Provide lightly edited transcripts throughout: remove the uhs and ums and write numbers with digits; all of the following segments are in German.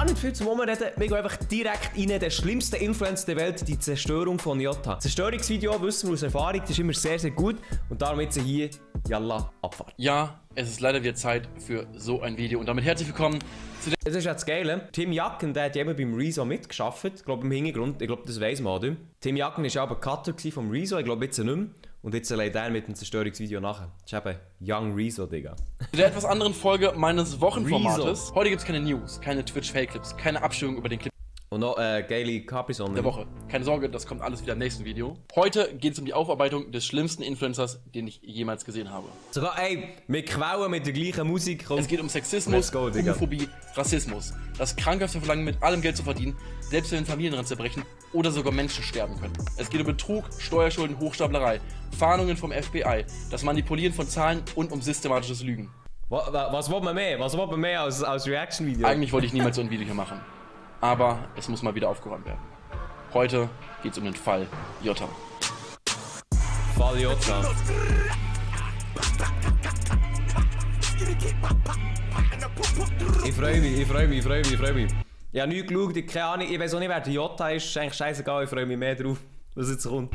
nicht viel zum Umreden. Wir gehen einfach direkt rein. Der schlimmste Influencer der Welt, die Zerstörung von Jota. Zerstörungsvideo, wissen wir aus Erfahrung, das ist immer sehr, sehr gut. Und darum jetzt hier, yalla, Abfahrt. Ja, es ist leider wieder Zeit für so ein Video. Und damit herzlich willkommen zu Das ist ja das Geile. Tim Jacken, der hat ja immer beim Rezo mitgeschafft. Ich glaube im Hintergrund, ich glaube das weiss man, oder? Tim Jacken war ja aber Cutter vom Rezo, ich glaube jetzt nicht mehr. Und jetzt leidet er mit dem Zerstörungsvideo nachher. Das ist eben Young Rezo, Digga. der etwas anderen Folge meines Wochenformates. Heute gibt es keine News, keine Twitch-Fake-Clips, keine Abstimmung über den Clip Und noch geile Capri-Sonne. der Woche. Keine Sorge, das kommt alles wieder im nächsten Video. Heute geht es um die Aufarbeitung des schlimmsten Influencers, den ich jemals gesehen habe. Sogar, ey, mit Quellen, mit der gleichen Musik. Komm. Es geht um Sexismus, Homophobie, Rassismus. Das krankhafte Verlangen, mit allem Geld zu verdienen, selbst wenn Familien zerbrechen oder sogar Menschen sterben können. Es geht um Betrug, Steuerschulden, Hochstaplerei, Fahndungen vom FBI, das Manipulieren von Zahlen und um systematisches Lügen. Was wollt man mehr? Was wollt man mehr als Reaction-Video? Eigentlich wollte ich niemals so ein Video hier machen. Aber es muss mal wieder aufgeräumt werden. Heute geht es um den Fall Jota. Fall Jota. Ich freue mich. Ich habe nichts geschaut, ich keine Ahnung, ich weiß auch nicht, wer der Jota ist eigentlich scheißegal, ich freue mich mehr drauf, was jetzt kommt.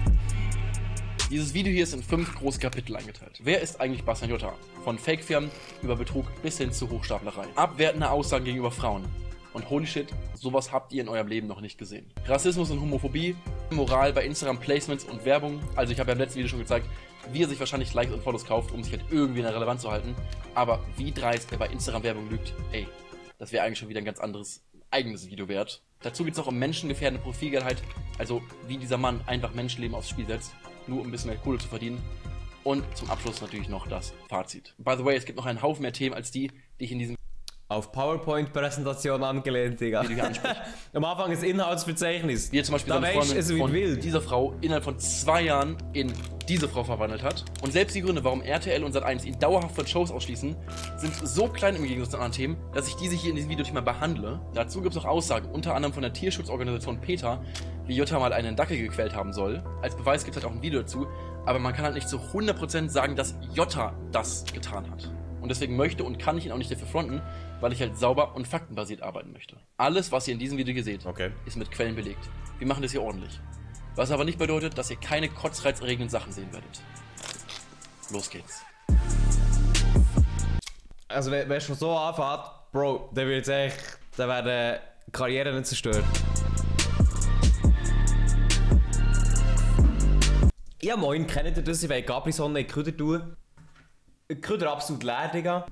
Dieses Video hier ist in 5 große Kapitel eingeteilt. Wer ist eigentlich Bastian Jota? Von Fake-Firmen über Betrug bis hin zu Hochstaplerei. Abwertende Aussagen gegenüber Frauen. Und holy shit, sowas habt ihr in eurem Leben noch nicht gesehen. Rassismus und Homophobie, Moral bei Instagram-Placements und Werbung. Also ich habe ja im letzten Video schon gezeigt, wie er sich wahrscheinlich Likes und Follows kauft, um sich halt irgendwie in der Relevanz zu halten. Aber wie dreist er bei Instagram-Werbung lügt, ey, das wäre eigentlich schon wieder ein ganz anderes, eigenes Video wert. Dazu geht es auch um menschengefährdende Profilgeilheit, also wie dieser Mann einfach Menschenleben aufs Spiel setzt, nur um ein bisschen mehr Kohle zu verdienen. Und zum Abschluss natürlich noch das Fazit. By the way, es gibt noch einen Haufen mehr Themen als die ich in diesem Auf PowerPoint-Präsentation angelehnt, Digga. Video hier anspreche. Am Anfang ist Inhaltsverzeichnis. Wie er zum Beispiel da seine Freundin es von wild. dieser Frau innerhalb von 2 Jahren in diese Frau verwandelt hat. Und selbst die Gründe, warum RTL und Sat1 ihn dauerhaft von Shows ausschließen, sind so klein im Gegensatz zu anderen Themen, dass ich diese hier in diesem Video nicht mehr behandle. Dazu gibt es noch Aussagen, unter anderem von der Tierschutzorganisation PETA, wie Jota mal einen Dackel gequält haben soll. Als Beweis gibt es halt auch ein Video dazu, aber man kann halt nicht zu 100% sagen, dass Jota das getan hat. Und deswegen möchte und kann ich ihn auch nicht dafür fronten, weil ich halt sauber und faktenbasiert arbeiten möchte. Alles, was ihr in diesem Video hier seht, ist mit Quellen belegt. Wir machen das hier ordentlich. Was aber nicht bedeutet, dass ihr keine kotzreizerregenden Sachen sehen werdet. Los geht's. Also wenn es schon so anfängt, Bro, dann wird echt, dann werden Karrieren nicht zerstört. Ja moin, kennt ihr das? Ich will Capri-Sonne in die Küder tun. Küder absolut leer, Digga.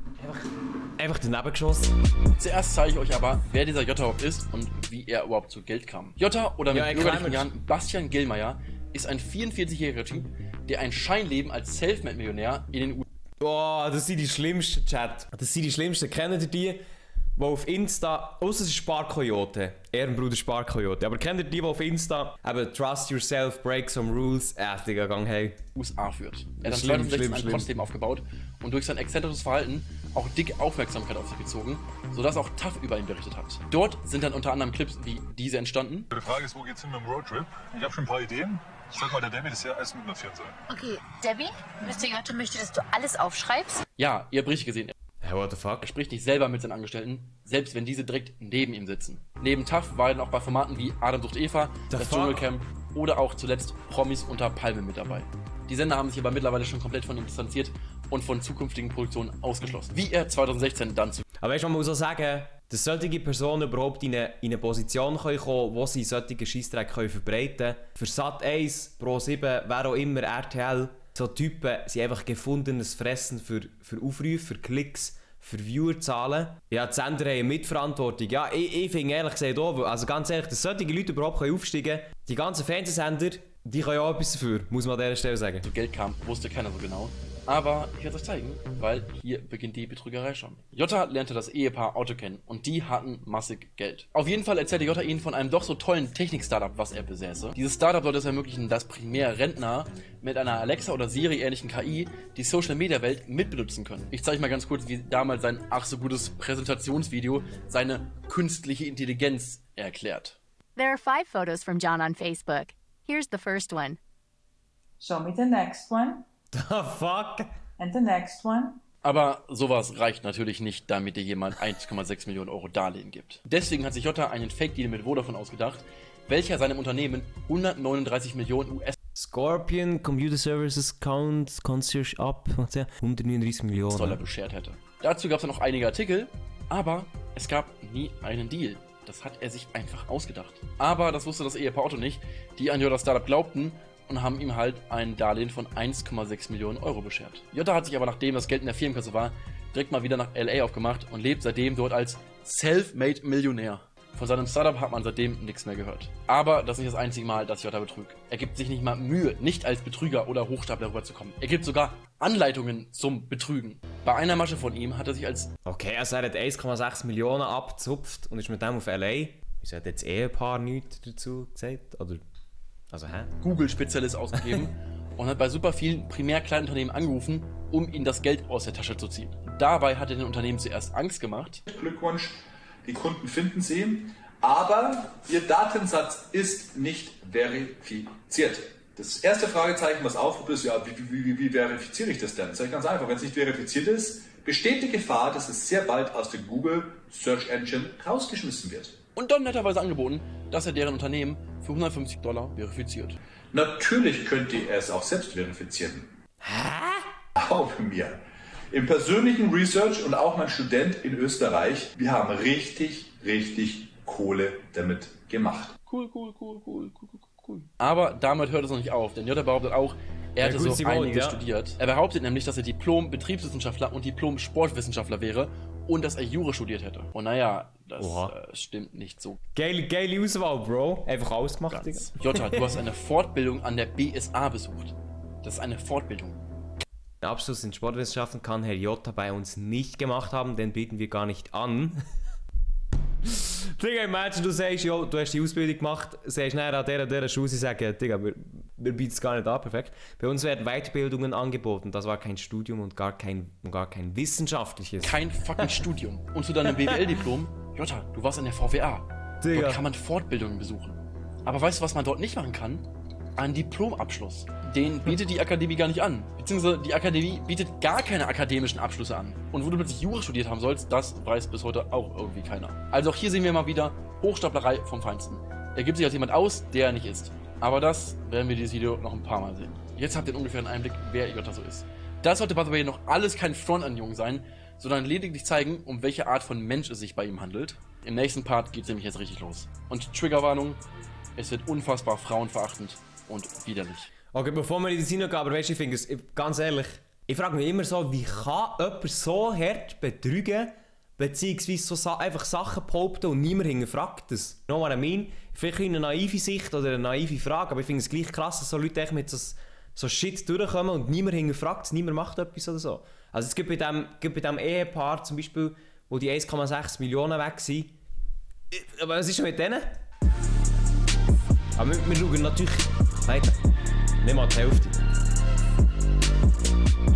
Einfach daneben geschossen. Zuerst zeige ich euch aber, wer dieser Jota überhaupt ist und wie er überhaupt zu Geld kam. Jota, oder mit bürgerlichen Jahren Bastian Gillmeier, ist ein 44-jähriger Typ, der ein Scheinleben als Selfmade-Millionär in den USA. Boah, das sind die schlimmsten, Chat. Das sind die schlimmsten. Kennt ihr die auf Insta, ausser es ist Sparkoyote, Ehrenbruder Sparkoyote, aber kennt ihr die auf Insta eben Trust Yourself, Break Some Rules, Digga, gang hey. USA führt. Er hat 2016 ein Trotzdem aufgebaut und durch sein exzentrisches Verhalten auch dicke Aufmerksamkeit auf sich gezogen, sodass auch TAF über ihn berichtet hat. Dort sind dann unter anderem Clips wie diese entstanden. Die Frage ist, wo geht's hin mit dem Roadtrip? Ich habe schon ein paar Ideen. Ich sag mal, der Debbie, das ja alles mitnotieren soll. Okay, Debbie, Mr. Jota möchte, dass du alles aufschreibst. Ja, ihr habt richtig gesehen. Hey, what the fuck? Er spricht nicht selber mit seinen Angestellten, selbst wenn diese direkt neben ihm sitzen. Neben TAF war er dann auch bei Formaten wie Adam sucht Eva, das Dschungelcamp oder auch zuletzt Promis unter Palmen mit dabei. Die Sender haben sich aber mittlerweile schon komplett von ihm distanziert und von zukünftigen Produktionen ausgeschlossen. Wie er 2016 dann zu... Aber weißt du, man muss auch sagen, dass solche Personen überhaupt in eine Position kommen können, wo sie solche Scheissdreck verbreiten können. Für Sat1, Pro7, wer auch immer, RTL, so Typen sind einfach gefundenes Fressen für Aufrufe, für Klicks, für Viewerzahlen. Ja, die Sender haben Mitverantwortung. Ja, ich finde ehrlich gesagt auch, also ganz ehrlich, dass solche Leute überhaupt aufsteigen können, die ganzen Fernsehsender, die können ja auch etwas dafür, muss man an dieser Stelle sagen. Zu Geld kam, wusste keiner so genau. Aber ich werde es euch zeigen, weil hier beginnt die Betrügerei schon. Jota lernte das Ehepaar Otto kennen und die hatten massig Geld. Auf jeden Fall erzählte Jota ihnen von einem doch so tollen Technik-Startup, was er besäße. Dieses Startup sollte es ermöglichen, dass primär Rentner mit einer Alexa oder Siri-ähnlichen KI die Social-Media-Welt mitbenutzen können. Ich zeige mal ganz kurz, wie damals sein ach so gutes Präsentationsvideo seine künstliche Intelligenz erklärt. There are 5 photos from John on Facebook. Here's the first one. Show me the next one. The fuck? And the next one. Aber sowas reicht natürlich nicht, damit dir jemand 1,6 Millionen Euro Darlehen gibt. Deswegen hat sich Jota einen Fake-Deal mit Vodafone ausgedacht, welcher seinem Unternehmen 139 Millionen US Scorpion Computer Services Concierge Up 139 Millionen Dollar beschert hätte. Dazu gab es noch einige Artikel, aber es gab nie einen Deal. Das hat er sich einfach ausgedacht. Aber das wusste das Ehepaar Otto nicht, die an Jotas Startup glaubten und haben ihm halt ein Darlehen von 1,6 Millionen Euro beschert. Jota hat sich aber, nachdem das Geld in der Firmenkasse war, direkt mal wieder nach LA aufgemacht und lebt seitdem dort als Self-Made Millionär. Von seinem Startup hat man seitdem nichts mehr gehört. Aber das ist nicht das einzige Mal, dass Jota betrügt. Er gibt sich nicht mal Mühe, nicht als Betrüger oder Hochstapler rüberzukommen. Er gibt sogar Anleitungen zum Betrügen. Bei einer Masche von ihm hat er sich als... Okay, also er hat 1,6 Millionen abgezupft und ist mit dem auf L.A. Wieso hat jetzt das Ehepaar nichts dazu gesagt? Oder... Also, hä? Google-Spezialist ausgegeben und hat bei super vielen primär kleinen Unternehmen angerufen, um ihnen das Geld aus der Tasche zu ziehen. Dabei hat er den Unternehmen zuerst Angst gemacht. Glückwunsch, die Kunden finden Sie, aber Ihr Datensatz ist nicht verifiziert. Das erste Fragezeichen, was aufruft, ist, ja, wie verifiziere ich das denn? Das ist ja ganz einfach. Wenn es nicht verifiziert ist, besteht die Gefahr, dass es sehr bald aus der Google Search Engine rausgeschmissen wird. Und dann netterweise angeboten, dass er deren Unternehmen für $150 verifiziert. Natürlich könnt ihr es auch selbst verifizieren. Glaube mir. Im persönlichen Research und auch mein Student in Österreich, wir haben richtig Kohle damit gemacht. Cool. Aber damit hört es noch nicht auf, denn Jota behauptet auch, er hätte so einiges studiert. Er behauptet nämlich, dass er Diplom-Betriebswissenschaftler und Diplom-Sportwissenschaftler wäre und dass er Jura studiert hätte. Und naja, das stimmt nicht so. Geile Auswahl, Bro. Einfach ausgemacht, Digga. Jota, du hast eine Fortbildung an der BSA besucht. Das ist eine Fortbildung. Den Abschluss in Sportwissenschaften kann Herr Jota bei uns nicht gemacht haben, den bieten wir gar nicht an. Digga, imagine, du sagst, jo, du hast die Ausbildung gemacht, sagst nachher an dieser Schule, sie sagen, Digga, wir bieten es gar nicht an, perfekt. Bei uns werden Weiterbildungen angeboten, das war kein Studium und gar kein wissenschaftliches. Kein fucking Studium. Und zu deinem BWL-Diplom, Jota, du warst in der VWA. Digga. Dort kann man Fortbildungen besuchen. Aber weißt du, was man dort nicht machen kann? Einen Diplomabschluss. Den bietet die Akademie gar nicht an. Beziehungsweise die Akademie bietet gar keine akademischen Abschlüsse an. Und wo du plötzlich Jura studiert haben sollst, das weiß bis heute auch irgendwie keiner. Also auch hier sehen wir mal wieder Hochstaplerei vom Feinsten. Er gibt sich als jemand aus, der er nicht ist. Aber das werden wir dieses Video noch ein paar Mal sehen. Jetzt habt ihr ungefähr einen Einblick, wer Jota so ist. Das sollte by the way noch alles kein Front an Jungen sein, sondern lediglich zeigen, um welche Art von Mensch es sich bei ihm handelt. Im nächsten Part geht es nämlich jetzt richtig los. Und Triggerwarnung, es wird unfassbar frauenverachtend und widerlich. Okay, bevor wir in die Szene gehen, aber weißt du, ich finde es, ganz ehrlich, ich frage mich immer so, wie kann jemand so hart betrügen, beziehungsweise so einfach Sachen behaupten und niemand hinterfragt das? No what I mean? Vielleicht eine naive Sicht oder eine naive Frage, aber ich finde es gleich krass, dass so Leute echt mit so Shit durchkommen und niemand hinterfragt es, niemand macht etwas oder so. Also es gibt bei dem Ehepaar zum Beispiel, wo die 1,6 Millionen weg sind. Aber was ist denn mit denen? Aber wir schauen natürlich... Leider. Nicht mal die Hälfte.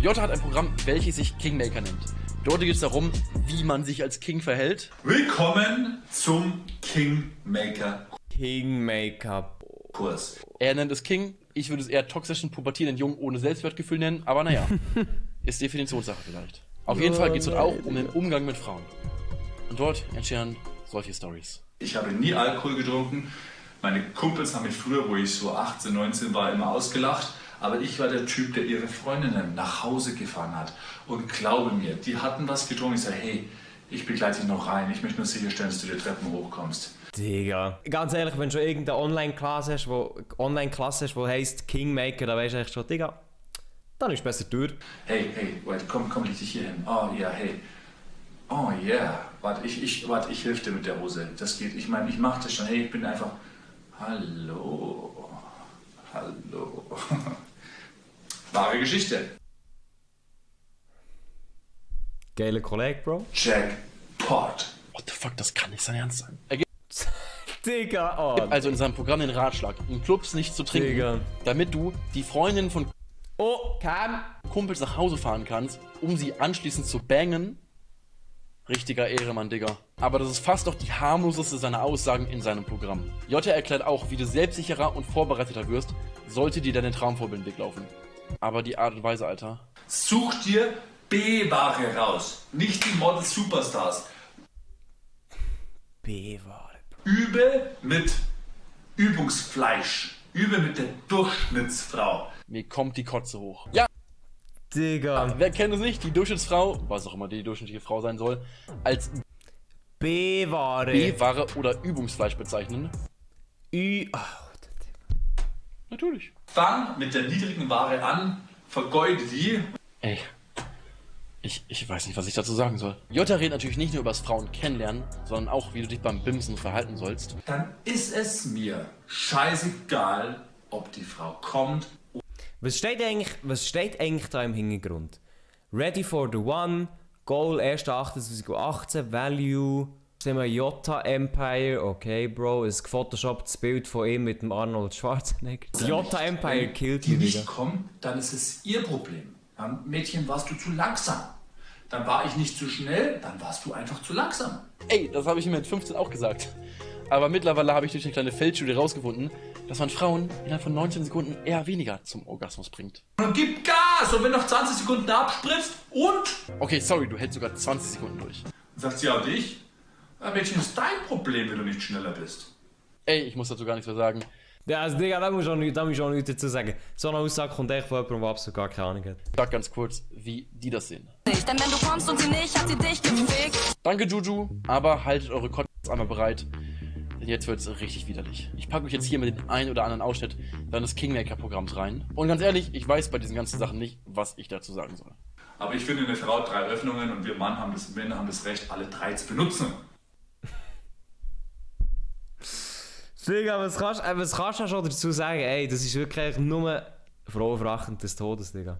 Jota hat ein Programm, welches sich Kingmaker nennt. Dort geht es darum, wie man sich als King verhält. Willkommen zum Kingmaker Kurs. Er nennt es King, ich würde es eher toxischen, pubertierenden Jungen ohne Selbstwertgefühl nennen, aber naja, ist Definitionssache vielleicht. Auf jeden Fall geht es dort auch um den Umgang mit Frauen. Und dort entstehen solche Stories. Ich habe nie Alkohol getrunken. Meine Kumpels haben mich früher, wo ich so 18, 19 war, immer ausgelacht. Aber ich war der Typ, der ihre Freundinnen nach Hause gefahren hat. Und glaube mir, die hatten was getrunken. Ich sage, hey, ich begleite dich noch rein. Ich möchte nur sicherstellen, dass du die Treppen hochkommst. Digga. Ganz ehrlich, wenn du schon irgendeine Online-Klasse hast, wo heisst Kingmaker, dann weisst du echt schon, Digga, dann ist es besser durch. Hey, wait, komm, leg dich hier hin. Oh, ja, hey. Oh, yeah. Warte, ich helfe dir mit der Hose. Das geht. Ich meine, ich mache das schon. Hey, ich bin einfach... Hallo. Wahre Geschichte. Geiler Kollege, Bro. Jackpot. What the fuck, das kann nicht sein Ernst sein. Digga, oh. Er gibt also in seinem Programm den Ratschlag, in Clubs nicht zu trinken, Digga, damit du die Freundin von Cam Kumpels nach Hause fahren kannst, um sie anschließend zu bangen. Richtiger Ehremann, Digga. Aber das ist fast doch die harmloseste seiner Aussagen in seinem Programm. Jota erklärt auch, wie du selbstsicherer und vorbereiteter wirst, sollte dir deine Traumvorbild weglaufen. Aber die Art und Weise, Alter. Such dir B-Ware raus. Nicht die Models Superstars. B-Ware. Übe mit Übungsfleisch. Übe mit der Durchschnittsfrau. Mir kommt die Kotze hoch. Ja, Digga. wer kennt es nicht? Die Durchschnittsfrau, was auch immer die durchschnittliche Frau sein soll, als B-Ware. B-Ware oder Übungsfleisch bezeichnen. Natürlich. Fang mit der niedrigen Ware an, vergeude die. Ey, ich weiß nicht, was ich dazu sagen soll. Jota redet natürlich nicht nur über das Frauen kennenlernen, sondern auch, wie du dich beim Bimsen verhalten sollst. Dann ist es mir scheißegal, ob die Frau kommt. Was steht eigentlich da im Hintergrund? Ready for the One, Goal 1.8.2018, Value, sehen wir Jota Empire, okay Bro, ein gefotoshopptes Bild von ihm mit dem Arnold Schwarzenegger. Das Jota Empire killt die mich nicht wieder. kommt, dann ist es ihr Problem. Dann, Mädchen, warst du zu langsam. Dann war ich nicht zu schnell, dann warst du einfach zu langsam. Ey, das habe ich mir mit 15 auch gesagt. Aber mittlerweile habe ich durch eine kleine Feldstudie rausgefunden, dass man Frauen innerhalb von 19 Sekunden eher weniger zum Orgasmus bringt. Und gib Gas! Und wenn noch 20 Sekunden abspritzt und... Okay, sorry, du hältst sogar 20 Sekunden durch. Dann sagt sie, ja und ich? Ja, Mädchen, ist dein Problem, wenn du nicht schneller bist. Ey, ich muss dazu gar nichts mehr sagen. Ja, also Digga, da muss ich auch nichts dazu sagen. So eine Aussage kommt echt von jemandem, der absolut gar keine Ahnung hat. Sag ganz kurz, wie die das sehen. Denn wenn du kommst und sie nicht, hat sie dich gefickt. Danke, Juju, aber haltet eure Kotze einmal bereit. Denn jetzt wird's richtig widerlich. Ich packe euch jetzt hier mit den einen oder anderen Ausschnitt deines Kingmaker-Programms rein. Und ganz ehrlich, ich weiß bei diesen ganzen Sachen nicht, was ich dazu sagen soll. Aber ich finde, eine Frau hat 3 Öffnungen und wir Männer haben das Recht, alle 3 zu benutzen. Digga, was kannst du schon dazu sagen? Ey, das ist wirklich nur frauenverachtend des Todes, Digga.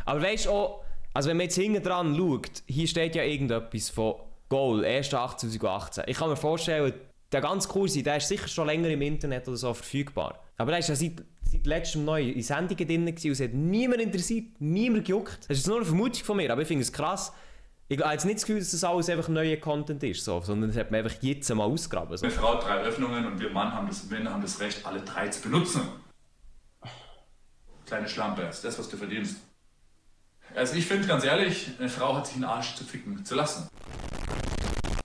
Aber weißt du auch, also wenn man jetzt hinten dran schaut, hier steht ja irgendetwas von Goal, 1.8.2018. Ich kann mir vorstellen, der ganze Kurs, der ist sicher schon länger im Internet oder so verfügbar. Aber der ist ja seit letztem neu in Sendungen drin gewesen und es hat niemand interessiert, niemand gejuckt. Das ist nur eine Vermutung von mir, aber ich finde es krass. Ich habe jetzt nicht das Gefühl, dass das alles einfach neuer Content ist, so, sondern das hat man einfach jetzt mal ausgraben. So. Eine Frau hat 3 Öffnungen und wir Männer haben das Recht, alle 3 zu benutzen. Kleine Schlampe, das ist das, was du verdienst. Also ich finde ganz ehrlich, eine Frau hat sich einen Arsch zu ficken zu lassen.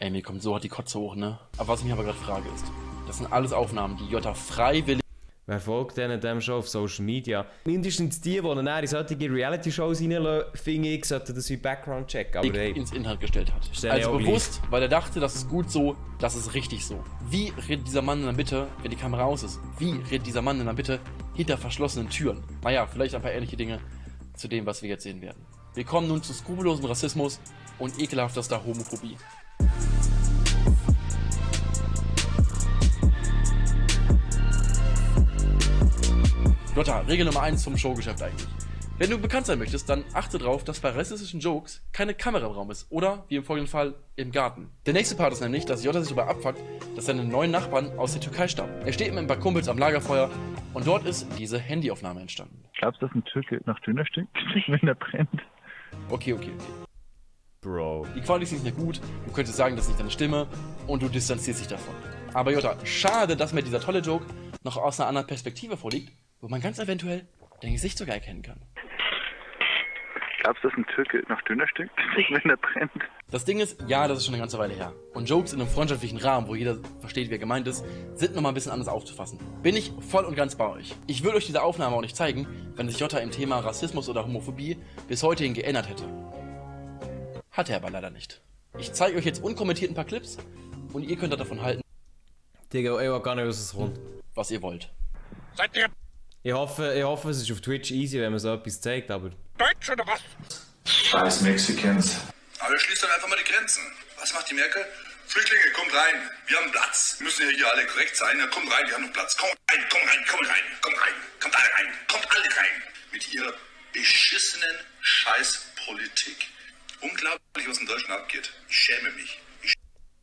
Ey, mir kommt so hart die Kotze hoch, ne? Aber was ich mich aber gerade frage ist, das sind alles Aufnahmen, die Jota freiwillig... Wer folgt denen dem schon auf Social Media? Mindestens die dann in solche Reality-Shows reinlassen, finde ich, sollten das wie Background checken. Aber hey, ins Inhalt gestellt hat. Stell ich Also auch bewusst, weil er dachte, das ist gut so, das ist richtig so. Wie redet dieser Mann dann bitte, wenn die Kamera aus ist? Wie redet dieser Mann dann bitte hinter verschlossenen Türen? Naja, vielleicht ein paar ähnliche Dinge zu dem, was wir jetzt sehen werden. Wir kommen nun zu skrupellosem Rassismus und ekelhaftester Homophobie. Jota, Regel Nummer 1 vom Showgeschäft eigentlich. Wenn du bekannt sein möchtest, dann achte darauf, dass bei rassistischen Jokes keine Kamera im Raum ist oder, wie im folgenden Fall, im Garten. Der nächste Part ist nämlich, dass Jota sich darüber abfuckt, dass seine neuen Nachbarn aus der Türkei stammen. Er steht mit ein paar Kumpels am Lagerfeuer und dort ist diese Handyaufnahme entstanden. Glaubst du, dass ein Türke nach Döner stinkt, wenn er brennt? Okay. Bro. Die Qualität ist nicht mehr gut, du könntest sagen, das ist nicht deine Stimme und du distanzierst dich davon. Aber Jota, schade, dass mir dieser tolle Joke noch aus einer anderen Perspektive vorliegt, wo man ganz eventuell dein Gesicht sogar erkennen kann. Glaubst du, dass ein Türke nach Döner stinkt, wenn er brennt? Das Ding ist, ja, das ist schon eine ganze Weile her. Und Jokes in einem freundschaftlichen Rahmen, wo jeder versteht, wer gemeint ist, sind nochmal ein bisschen anders aufzufassen. Bin ich voll und ganz bei euch. Ich würde euch diese Aufnahme auch nicht zeigen, wenn sich Jota im Thema Rassismus oder Homophobie bis heute hin geändert hätte. Hat er aber leider nicht. Ich zeige euch jetzt unkommentiert ein paar Clips und ihr könnt davon halten, Digga, ich weiß gar nicht, was es kommt. was ihr wollt. Seid ihr Ich hoffe, es ist auf Twitch easy, wenn man so etwas zeigt, aber... Deutsch oder was? Scheiß Mexicans. Aber schließt doch einfach mal die Grenzen. Was macht die Merkel? Flüchtlinge, kommt rein. Wir haben Platz. Wir müssen ja hier alle korrekt sein. Ja, kommt rein, wir haben noch Platz. Kommt rein, kommt rein, kommt rein, kommt rein. Kommt alle rein, kommt alle rein. Mit ihrer beschissenen Scheißpolitik. Unglaublich, was in Deutschland abgeht. Ich schäme mich.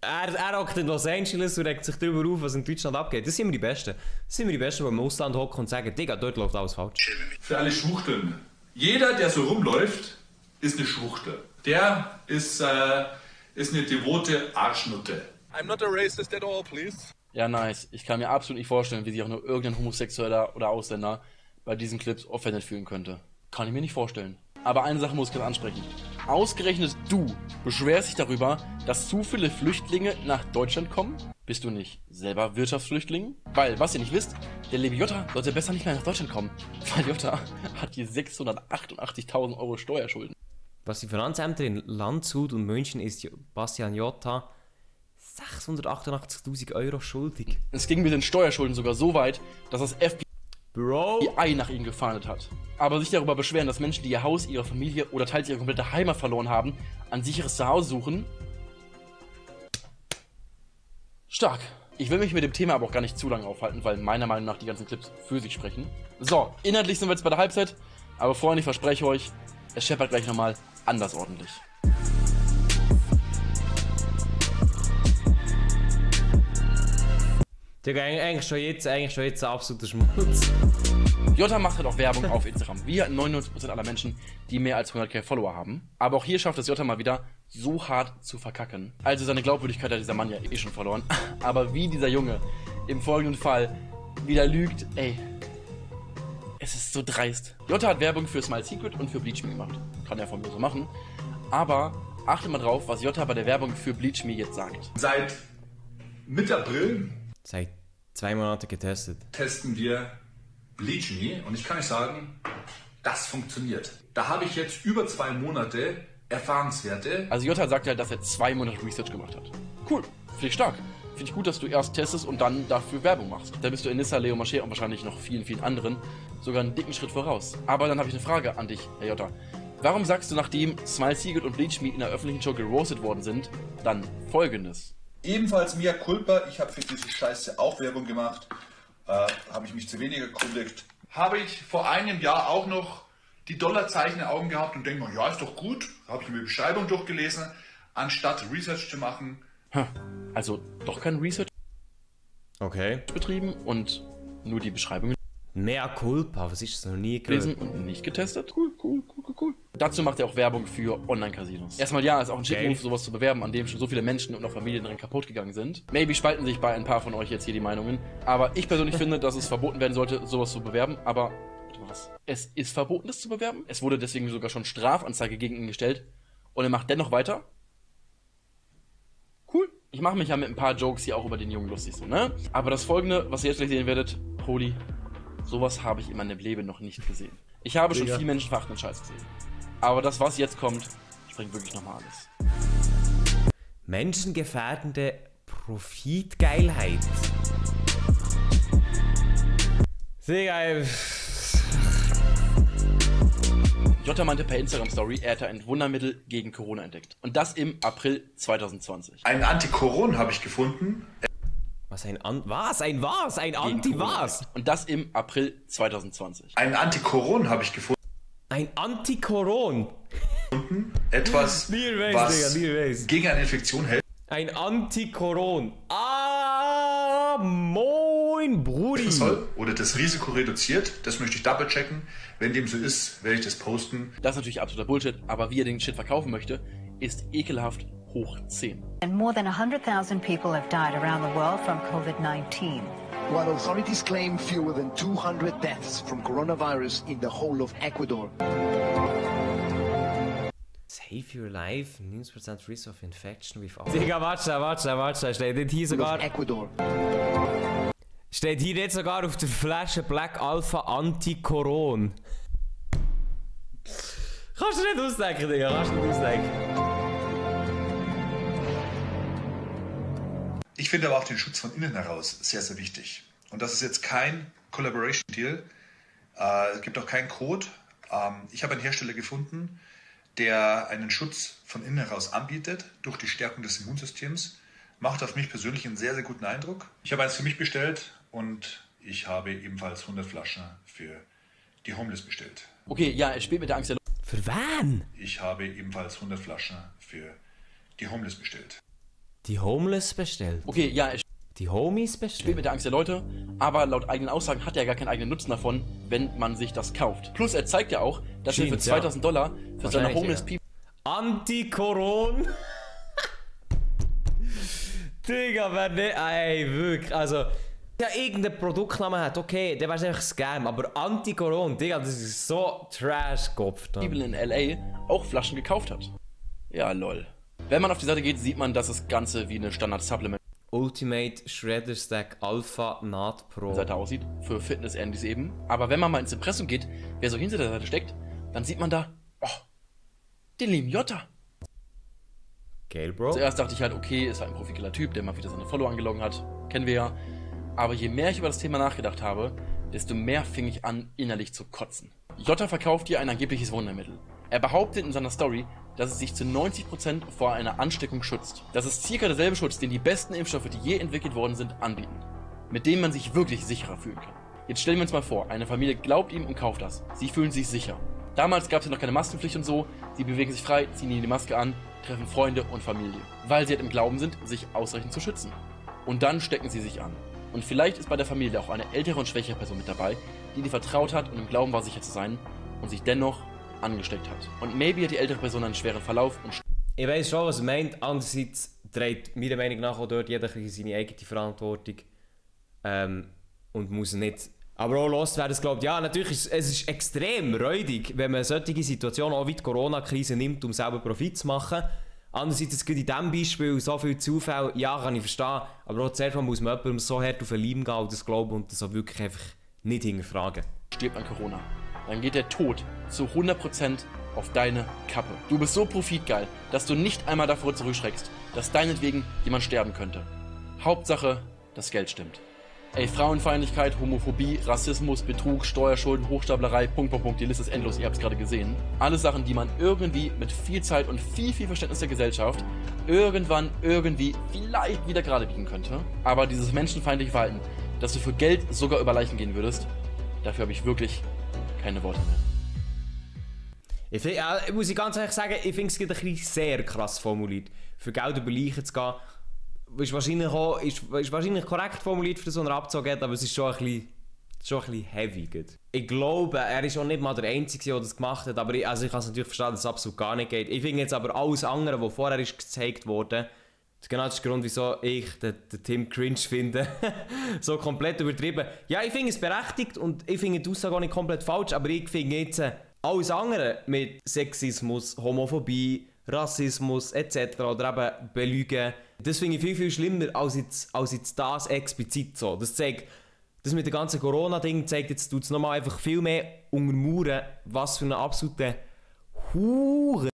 Er hockt in Los Angeles und regt sich darüber auf, was in Deutschland abgeht. Das sind wir die Besten. Das sind wir die Besten, die im Ausland hocken und sagen, Digga, dort läuft alles falsch. Schäme mich. Für alle Schwuchteln. Jeder, der so rumläuft, ist eine Schwuchtel. Der ist eine devote Arschnutte. I'm not a racist at all, please. Ja, nice. Ich kann mir absolut nicht vorstellen, wie sich auch nur irgendein Homosexueller oder Ausländer bei diesen Clips offended fühlen könnte. Kann ich mir nicht vorstellen. Aber eine Sache muss ich kurz ansprechen. Ausgerechnet du beschwerst dich darüber, dass zu viele Flüchtlinge nach Deutschland kommen? Bist du nicht selber Wirtschaftsflüchtling? Weil, was ihr nicht wisst, der liebe Jota sollte besser nicht mehr nach Deutschland kommen. Weil Jota hat hier 688.000 Euro Steuerschulden. Was die Finanzämter in Landshut und München ist Bastian Jota 688.000 Euro schuldig. Es ging mit den Steuerschulden sogar so weit, dass das FBI Bro! nach ihm gefahndet hat. Aber sich darüber beschweren, dass Menschen, die ihr Haus, ihre Familie oder teils ihre komplette Heimat verloren haben, ein sicheres Zuhause suchen. Stark. Ich will mich mit dem Thema aber auch gar nicht zu lange aufhalten, weil meiner Meinung nach die ganzen Clips für sich sprechen. So, inhaltlich sind wir jetzt bei der Halbzeit, aber Freunde, ich verspreche euch, es scheppert gleich nochmal anders ordentlich. Digga, eigentlich schon jetzt ein absoluter Schmutz. Jota macht halt auch Werbung auf Instagram, wie 99% aller Menschen, die mehr als 100.000 Follower haben. Aber auch hier schafft es Jota mal wieder, so hart zu verkacken. Also seine Glaubwürdigkeit hat dieser Mann ja eh schon verloren. Aber wie dieser Junge im folgenden Fall wieder lügt, ey. Es ist so dreist. Jota hat Werbung für Smile Secret und für Bleach Me gemacht. Kann er von mir so machen. Aber achtet mal drauf, was Jota bei der Werbung für Bleach Me jetzt sagt. Seit Mitte April Seit 2 Monaten getestet. testen wir Bleach Me und ich kann euch sagen, das funktioniert. Da habe ich jetzt über 2 Monate Erfahrungswerte. Also Jota sagt halt, dass er 2 Monate Research gemacht hat. Cool, finde ich stark. Finde ich gut, dass du erst testest und dann dafür Werbung machst. Da bist du in Nissa, Leo Marché und wahrscheinlich noch vielen, vielen anderen sogar einen dicken Schritt voraus. Aber dann habe ich eine Frage an dich, Herr Jota. Warum sagst du, nachdem Smile Secret und Bleach Me in der öffentlichen Show geroastet worden sind, dann Folgendes? Ebenfalls Mea Culpa, ich habe für diese Scheiße auch Werbung gemacht. Habe ich mich zu wenig erkundigt. Habe ich vor einem Jahr auch noch die Dollarzeichen in den Augen gehabt und denke mir, ja, ist doch gut. Habe ich mir die Beschreibung durchgelesen, anstatt Research zu machen. Also doch kein Research Okay. betrieben und nur die Beschreibung Mea Culpa, was ist das noch nie gelesen gehört? und nicht getestet. Cool. Dazu macht er auch Werbung für Online-Casinos. Erstmal ja, ist auch ein Shit-Move, sowas zu bewerben, an dem schon so viele Menschen und auch Familien dran kaputt gegangen sind. Maybe spalten sich bei ein paar von euch jetzt hier die Meinungen. Aber ich persönlich finde, dass es verboten werden sollte, sowas zu bewerben. Aber was? Es ist verboten, das zu bewerben. Es wurde deswegen sogar schon Strafanzeige gegen ihn gestellt. Und er macht dennoch weiter. Cool. Ich mache mich ja mit ein paar Jokes hier auch über den Jungen lustig, so, ne? Aber das Folgende, was ihr jetzt gleich sehen werdet, holy, sowas habe ich in meinem Leben noch nicht gesehen. Ich habe schon viel menschenverachtenden Scheiß gesehen. Aber das, was jetzt kommt, sprengt wirklich nochmal alles. Menschengefährdende Profitgeilheit. Sehr geil. Jota meinte per Instagram-Story, er hätte ein Wundermittel gegen Corona entdeckt. Und das im April 2020. Ein Antikoron habe ich gefunden. Ein Anti-was? Und das im April 2020. Ein Antikoron habe ich gefunden. Ein Antikoron. Etwas, was Digga. gegen eine Infektion hält. Ein Antikoron. Ah, moin, Brudi. Oder das Risiko reduziert. Das möchte ich double checken. Wenn dem so ist, werde ich das posten. Das ist natürlich absoluter Bullshit, aber wie er den Shit verkaufen möchte, ist ekelhaft hoch 10. And more than 100,000 people have died around the world from COVID-19. While authorities claim fewer than 200 deaths from coronavirus in the whole of Ecuador. Save your life, 9% risk of infection with... Digga, warte, steht hier sogar... Ecuador. Steht hier jetzt sogar auf der Flasche Black Alpha Antikoron. Kannst du nicht ausdenken, Digga, kannst du nicht ausdenken. Ich finde aber auch den Schutz von innen heraus sehr, sehr wichtig. Und das ist jetzt kein Collaboration Deal. Es gibt auch keinen Code. Ich habe einen Hersteller gefunden, der einen Schutz von innen heraus anbietet, durch die Stärkung des Immunsystems. Macht auf mich persönlich einen sehr, sehr guten Eindruck. Ich habe eins für mich bestellt und ich habe ebenfalls 100 Flaschen für die Homeless bestellt. Okay, ja, er spielt mit der Angst der Für wen? Ich habe ebenfalls 100 Flaschen für die Homeless bestellt. Die Homeless bestellt? Okay, ja, die Homies bestellt? Spielt mit der Angst der Leute, aber laut eigenen Aussagen hat er gar keinen eigenen Nutzen davon, wenn man sich das kauft. Plus er zeigt ja auch, dass er für $2000 für seine Homeless People... Antikoron? Digga, wer ne... Ey, wirklich, also... Ja, irgendein Produktname hat, okay, der wäre einfach Scam, aber Anti-Corona, Digga, das ist so Trash-Kopf. In L.A. auch Flaschen gekauft hat. Ja, lol. Wenn man auf die Seite geht, sieht man, dass das Ganze wie eine Standard-Supplement Ultimate Shredder Stack Alpha Naht Pro Seite aussieht, für Fitness-Andys eben. Aber wenn man mal ins Impressum geht, wer so hinter der Seite steckt, dann sieht man da, oh, den lieben Jota. Geil, Bro. Zuerst dachte ich halt, okay, ist halt ein profiler Typ, der mal wieder seine Follower angelogen hat. Kennen wir ja. Aber je mehr ich über das Thema nachgedacht habe, desto mehr fing ich an, innerlich zu kotzen. Jota verkauft dir ein angebliches Wundermittel. Er behauptet in seiner Story, dass es sich zu 90% vor einer Ansteckung schützt. Das ist circa derselbe Schutz, den die besten Impfstoffe, die je entwickelt worden sind, anbieten. Mit dem man sich wirklich sicherer fühlen kann. Jetzt stellen wir uns mal vor, eine Familie glaubt ihm und kauft das. Sie fühlen sich sicher. Damals gab es ja noch keine Maskenpflicht und so. Sie bewegen sich frei, ziehen die Maske an, treffen Freunde und Familie. Weil sie halt im Glauben sind, sich ausreichend zu schützen. Und dann stecken sie sich an. Und vielleicht ist bei der Familie auch eine ältere und schwächere Person mit dabei, die vertraut hat und im Glauben war, sicher zu sein und sich dennoch angesteckt hat. Und maybe hat die ältere Person einen schweren Verlauf und... Ich weiss schon, was er meint. Andererseits trägt meiner Meinung nach auch dort jeder seine eigene Verantwortung. Und muss nicht... Aber auch los wäre es, glaube ich, ja, natürlich ist es extrem räudig, wenn man solche Situationen auch wie die Corona-Krise nimmt, um selber Profit zu machen. Andererseits, es gibt in diesem Beispiel so viele Zufälle, ja, kann ich verstehen, aber auch zuerst mal muss man jemandem so hart auf den Leim gehen und das glauben und das auch wirklich einfach nicht hinterfragen. Stirbt an Corona, dann geht der Tod zu 100% auf deine Kappe. Du bist so profitgeil, dass du nicht einmal davor zurückschreckst, dass deinetwegen jemand sterben könnte. Hauptsache, das Geld stimmt. Ey, Frauenfeindlichkeit, Homophobie, Rassismus, Betrug, Steuerschulden, Hochstaplerei, die Liste ist endlos, ihr habt es gerade gesehen. Alles Sachen, die man irgendwie mit viel Zeit und viel Verständnis der Gesellschaft irgendwann, irgendwie, vielleicht wieder gerade biegen könnte. Aber dieses menschenfeindliche Verhalten, dass du für Geld sogar über Leichen gehen würdest, dafür habe ich wirklich keine Worte mehr. Muss ich ganz ehrlich sagen, ich finde es ein bisschen sehr krass formuliert. Für Geld über Leichen zu gehen, ist wahrscheinlich korrekt formuliert, für so einen Abzug geht, aber es ist schon ein bisschen heavy. Gut. Ich glaube, er ist auch nicht mal der Einzige, der das gemacht hat, aber ich kann es natürlich verstehen, dass es absolut gar nicht geht. Ich finde jetzt aber alles andere, was vorher ist gezeigt wurde, genau das ist der Grund, wieso ich den Tim cringe finde, so komplett übertrieben. Ja, ich finde es berechtigt und ich finde die Aussage auch nicht komplett falsch, aber ich finde jetzt alles andere mit Sexismus, Homophobie, Rassismus etc. oder eben Belügen, das finde ich viel schlimmer als jetzt das explizit so. Das zeigt, das mit dem ganzen Corona-Ding zeigt jetzt, tut es nochmal einfach viel mehr untermauern, was für eine absolute Hure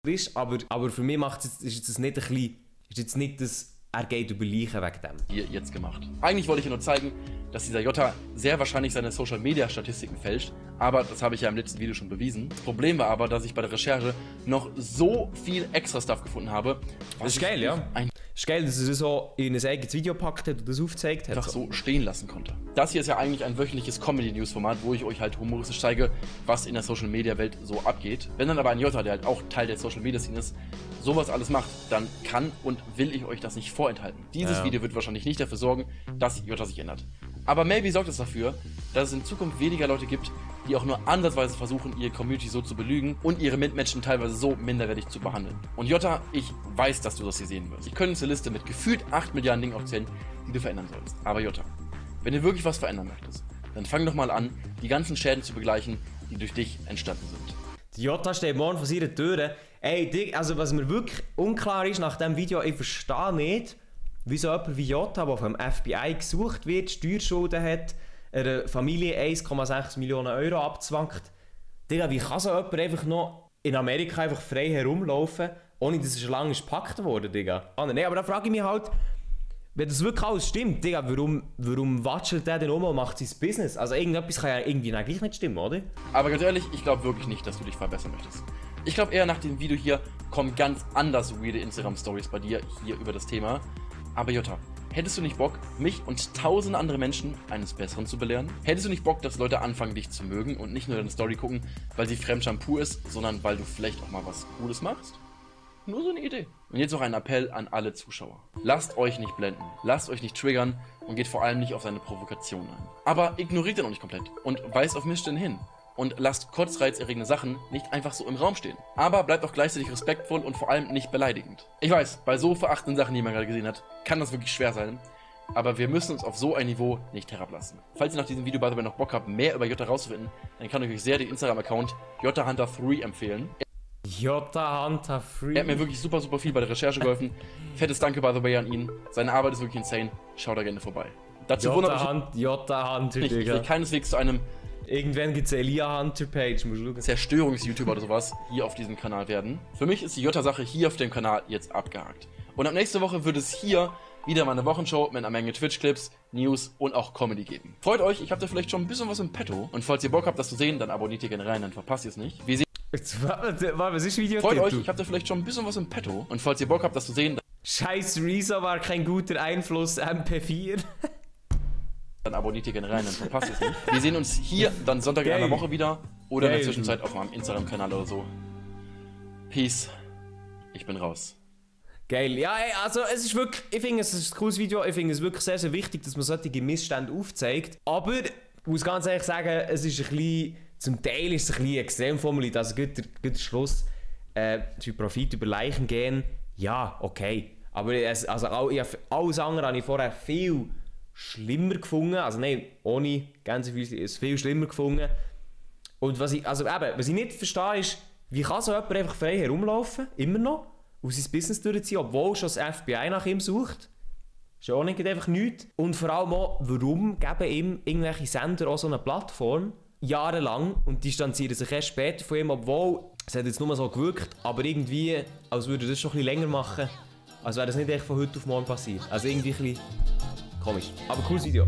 ist, aber für mich ist jetzt nicht ein bisschen, ist jetzt nicht das, er geht über Leichen wegen dem. Hier jetzt gemacht. Eigentlich wollte ich ja nur zeigen, dass dieser Jota sehr wahrscheinlich seine Social-Media-Statistiken fälscht, aber das habe ich ja im letzten Video schon bewiesen. Das Problem war aber, dass ich bei der Recherche noch so viel extra Stuff gefunden habe. Das ist geil, ja. Das ist geil, dass er das so in ein eigenes Video packt hat und das aufgezeigt hat. Einfach so stehen lassen konnte. Das hier ist ja eigentlich ein wöchentliches Comedy-News-Format, wo ich euch halt humoristisch zeige, was in der Social-Media-Welt so abgeht. Wenn dann aber ein Jota, der halt auch Teil der Social-Media-Szene ist, sowas alles macht, dann kann und will ich euch das nicht vorenthalten. Dieses Video wird wahrscheinlich nicht dafür sorgen, dass Jota sich ändert. Aber maybe sorgt es dafür, dass es in Zukunft weniger Leute gibt, die auch nur ansatzweise versuchen, ihre Community so zu belügen und ihre Mitmenschen teilweise so minderwertig zu behandeln. Und Jota, ich weiß, dass du das hier sehen wirst. Ich könnte eine Liste mit gefühlt 8 Milliarden Dingen aufzählen, die du verändern sollst. Aber Jota, wenn du wirklich was verändern möchtest, dann fang doch mal an, die ganzen Schäden zu begleichen, die durch dich entstanden sind. Die Jota steht morgen vor seiner Tür. Ey, also was mir wirklich unklar ist nach diesem Video, ich verstehe nicht, wieso jemand wie Jota, der vom FBI gesucht wird, Steuerschulden hat, einer Familie 1,6 Millionen Euro abzwangt. Digga, wie kann so jemand einfach noch in Amerika einfach frei herumlaufen, ohne dass er schon lange gepackt wurde, Digga? Nee, aber da frage ich mich halt, wenn das wirklich alles stimmt, Digga, warum watschelt der denn um und macht sein Business? Also irgendetwas kann ja irgendwie gleich nicht stimmen, oder? Aber ganz ehrlich, ich glaube wirklich nicht, dass du dich verbessern möchtest. Ich glaube eher nach dem Video hier kommen ganz anders weirde Instagram-Stories bei dir hier über das Thema. Aber Jota, hättest du nicht Bock, mich und tausende andere Menschen eines Besseren zu belehren? Hättest du nicht Bock, dass Leute anfangen, dich zu mögen und nicht nur deine Story gucken, weil sie Fremdscham-pur ist, sondern weil du vielleicht auch mal was Cooles machst? Nur so eine Idee. Und jetzt noch ein Appell an alle Zuschauer. Lasst euch nicht blenden, lasst euch nicht triggern und geht vor allem nicht auf seine Provokation ein. Aber ignoriert ihn auch nicht komplett und weist auf Missstände hin. Und lasst kotzreizerregende Sachen nicht einfach so im Raum stehen. Aber bleibt auch gleichzeitig respektvoll und vor allem nicht beleidigend. Ich weiß, bei so verachtenden Sachen, die man gerade gesehen hat, kann das wirklich schwer sein. Aber wir müssen uns auf so ein Niveau nicht herablassen. Falls ihr nach diesem Video by the way noch Bock habt, mehr über Jota rauszufinden, dann kann ich euch sehr den Instagram-Account JotaHunter3 empfehlen. JotaHunter3. Er hat mir wirklich super viel bei der Recherche geholfen. Fettes Danke by the way an ihn. Seine Arbeit ist wirklich insane. Schaut da gerne vorbei. Dazu JotaHunter, ich will keineswegs zu einem irgendwann gibt es eine Elia Hunter Page, musst du schauen. Zerstörungs-YouTuber oder sowas hier auf diesem Kanal werden. Für mich ist die Jota-Sache hier auf dem Kanal jetzt abgehakt. Und ab nächste Woche wird es hier wieder mal eine Wochenshow mit einer Menge Twitch-Clips, News und auch Comedy geben. Freut euch, ich habe da vielleicht schon ein bisschen was im Petto. Und falls ihr Bock habt, das zu sehen, dann abonniert ihr gerne rein, dann verpasst ihr es nicht. Wir sehen was ist Video? Freut euch, ich habe da vielleicht schon ein bisschen was im Petto. Und falls ihr Bock habt, das zu sehen, dann Scheiß Rezo war kein guter Einfluss, MP4. Dann abonniert ihr gerne rein, dann verpasst ihr es nicht. Wir sehen uns hier dann Sonntag in einer Woche wieder oder in der Zwischenzeit auf meinem Instagram-Kanal oder so. Peace. Ich bin raus. Geil. Ja, ey, also es ist wirklich, ich finde es ist ein cooles Video, ich finde es wirklich sehr wichtig, dass man solche Missstände aufzeigt. Aber ich muss ganz ehrlich sagen, es ist ein bisschen, zum Teil ist es ein bisschen extrem formuliert. Also gut der Schluss, für Profit über Leichen gehen, ja, okay. Aber ich habe alles andere habe ich vorher viel schlimmer gefunden. Also nein, ohne Gänsefüßchen ist es viel schlimmer gefunden. Und was ich nicht verstehe ist, wie kann so jemand einfach frei herumlaufen, immer noch, und sein Business durchziehen, obwohl schon das FBI nach ihm sucht. Ist ja auch nicht einfach nichts. Und vor allem auch, warum geben ihm irgendwelche Sender auch so eine Plattform, jahrelang, und distanzieren sich erst später von ihm, obwohl, es hat jetzt nur so gewirkt, aber irgendwie, als würde er das schon ein bisschen länger machen, als wäre das nicht echt von heute auf morgen passiert. Also irgendwie ein bisschen komisch. Aber cooles Video.